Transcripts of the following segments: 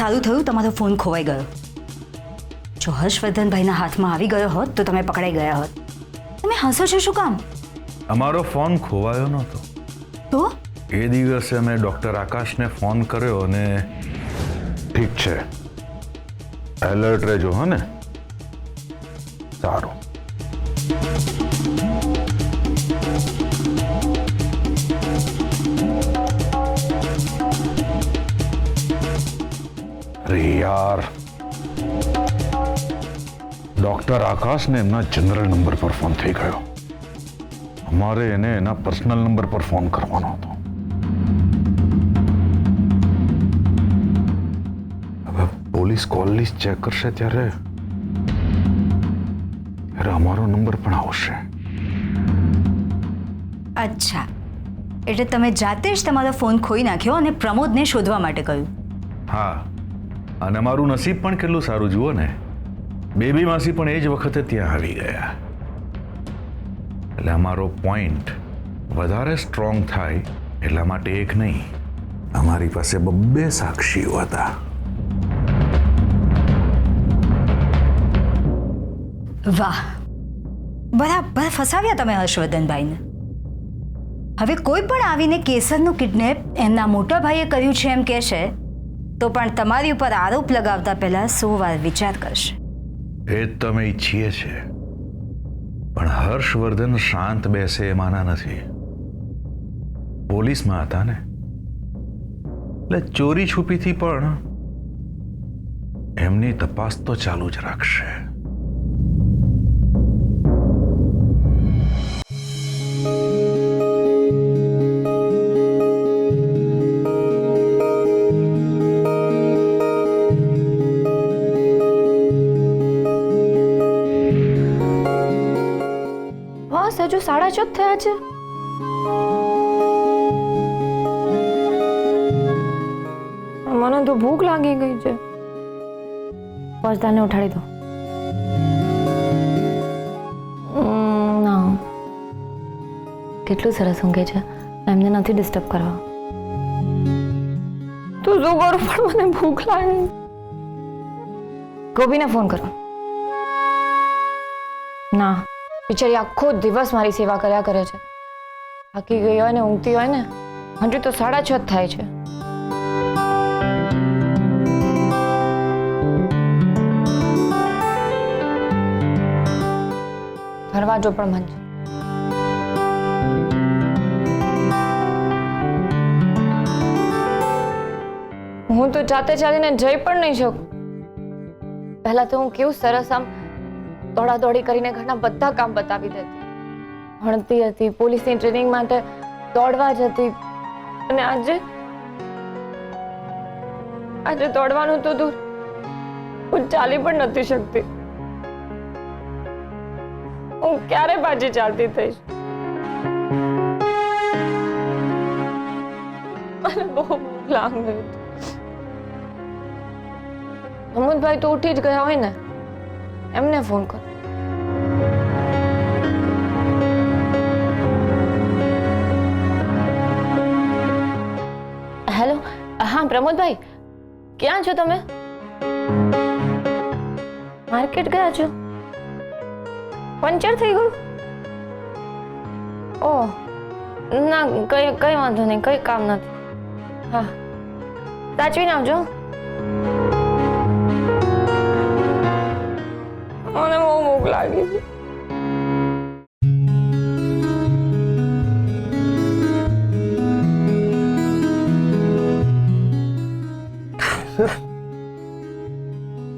સારું થયું તમારો ફોન ખોવાઈ ગયો. જો હર્ષવર્ધનભાઈના હાથમાં આવી ગયો હોત તો તમે પકડાઈ ગયા હોત. તમે હસો છો શું કામ? અમારો ફોન ખોવાયો નહોતો. તો એ દિવસે અમે ડૉક્ટર આકાશને ફોન કર્યો અને ઠીક છે એલર્ટ રહેજો હો ને. સારું. અરે યાર, ડોક્ટર આકાશને એમના જનરલ નંબર પર ફોન થઈ ગયો. અમારે એને એના પર્સનલ નંબર પર ફોન કરવાનો હતો. હવે પોલીસ કોલ લિસ્ટ ચેક કરશે ત્યારે અમારો નંબર પણ આવશે. અચ્છા, એટલે તમે જાતે જ તમારો ફોન ખોઈ નાખ્યો અને પ્રમોદને શોધવા માટે કહ્યું. હા, અને અમારું નસીબ પણ કેટલું સારું જુઓ ને. બેબી માસી પણ એ જ વખતે ત્યાં આવી ગયા. એટલે અમારો પોઈન્ટ વધારે સ્ટ્રોંગ થાય એટલા માટે એક નહીં, અમારી પાસે 2 સાક્ષીઓ હતા. વાહ, બરાબર ફસાવ્યા તમે હર્ષવર્ધનભાઈને. હવે કોઈ પણ આવીને કેસરનું કિડનેપ એમના મોટા ભાઈએ કર્યું છે એમ કહેશે તો પણ તમારી ઉપર આરોપ લગાવતા પહેલા 100 વાર વિચાર કરશે. એ જ તમે ઈચ્છીએ છે, પણ હર્ષવર્ધન શાંત બેસે એમાંના નથી. પોલીસમાં હતા ને, એટલે ચોરી છુપીથી પણ એમની તપાસ તો ચાલુ જ રાખશે. હજુ 6:30 થયા છે. મને તો ભૂખ લાગી ગઈ છે. પર્સદાને ઉઠાડી દો. ના, કેટલું સરસ ઊંઘે છે. એમને નથી ડિસ્ટર્બ કરવા. તું શું કરું પણ મને ભૂખ લાગી. ગોપીને ફોન કરો. ના, બિચારી આખો દિવસ મારી સેવા કર્યા કરે છે. થાકી ગઈ હોય ને ઊંઘતી હોય ને. હજુ તો 6:30 થાય છે. દરવાજો પણ બંધ છે. હું તો જાતે ચાલીને જઈ પણ નહીં શકું. પહેલા તો હું કેવું સરસ આમ દોડાદોડી કરીને ઘરના બધા કામ બતાવી દેતી. ભણતી હતી, પોલીસની ટ્રેનિંગ માટે દોડવા જતી. અને આજે દોડવાનું તો દૂર, હું ચાલી પણ નથી શકતી. હું ક્યારે પાછી ચાલતી થઈશ? મને બહુ ભૂખ લાગી હતી. અમૃતભાઈ તો ઉઠી જ ગયા હોય ને, એમને ફોન કરો. હેલો, હા પ્રમોદભાઈ, ક્યાં છો તમે? માર્કેટ ગયા છો? પંચર થઈ ગયું? ઓહ ના, કઈ વાંધો નહીં, કઈ કામ નથી. હા, સાચવીને આવજો. મને બહુ ભૂખ લાગી છે.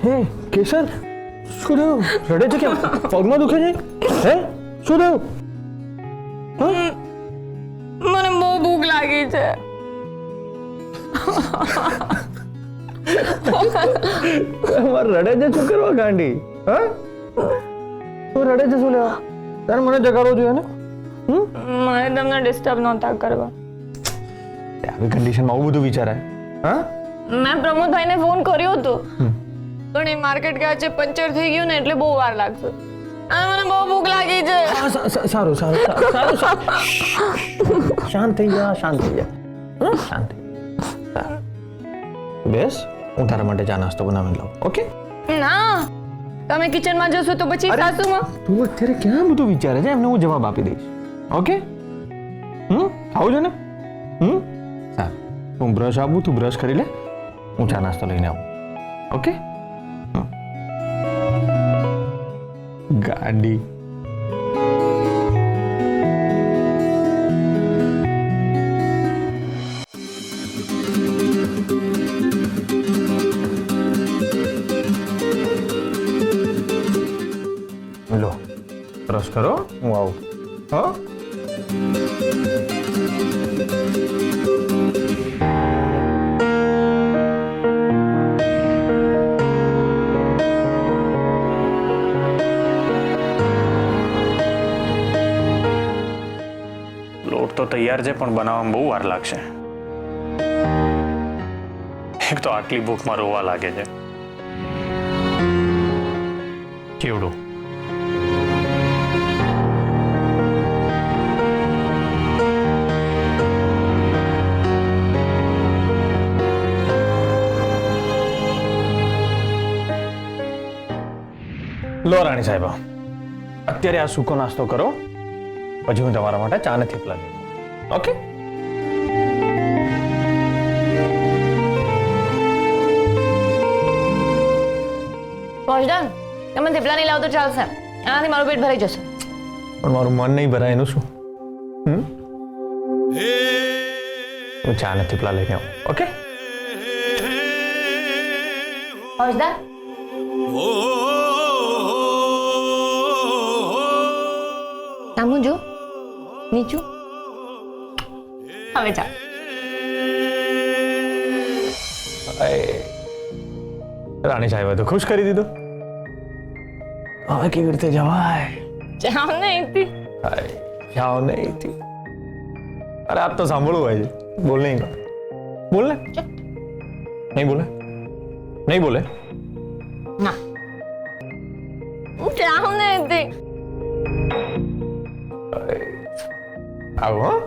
હે કેસર, શું થયું? રડે છે કેમ? પગમાં દુખે છે? હે શું થયું? મને બહુ ભૂખ લાગી છે. રડે છે શું કરવા ગાંડી? હા, તું રડે છે શું લેવા? તારે મને જગાડવો જોઈએ ને. મારે તમને ડિસ્ટર્બ નહોતા કરવા. આવી કન્ડિશનમાં આવું બધું વિચારાય? હા, મેં પ્રમોદભાઈને ફોન કર્યો હતો, પણ એ માર્કેટ ગયા છે, પંચર થઈ ગયું ને એટલે બહુ વાર લાગશે. અને મને બહુ ભૂખ લાગી છે. સારું સારું સારું સારું, શાંત થઈ જા, શાંત થઈ જા, શાંત. બેસ, હું તારા માટે ચા નાસ્તો બનાવી લઉં. ઓકે? ના, તમે કિચનમાં જશો તો પછી સાસુમાં. તું અત્યારે ક્યાં બધું વિચારે છે? એમને હું જવાબ આપી દઈશ. ઓકે? ખાવું છે ને? સારું. હું બ્રશ આપું, તું બ્રશ કરી લે, હું ચા નાસ્તો લઈને આવું. ઓકે? ગાડી. લો, બ્રશ કરો, હું આવું. હા? લોટ તો તૈયાર છે પણ બનાવવામાં બહુ વાર લાગશે. એક તો આટલી ભૂખમાં રોવા લાગે છે. કેવડું લો રાણી સાહેબા, અત્યારે આ સૂકો નાસ્તો કરો, પછી હું તમારા માટે ચા ને થેપલા લઈ આવું. ઓકે? પહોંચદાન, તમે થેપલા નહીં લાવો તો ચાલશે. આનાથી મારું પેટ ભરાઈ જશે. પણ મારું મન નહીં ભરાય એનું શું? હું ચા ને થેપલા લઈને આવું. ઓકે? પહોંચદાન, સામું જો, નીચું. હવે ચાલ. રાણી સાહેબે તો ખુશ કરી દીધો. હવે કેવી રીતે જવાય? જાઓ ને અહીંથી. જાઓ ને અહીંથી. અરે આપ તો સાંભળવું હોય છે. બોલ નહીં. બોલ ને. નહીં બોલે? નહીં બોલે? ના, જાઓ ને અહીંથી. આવો. હા?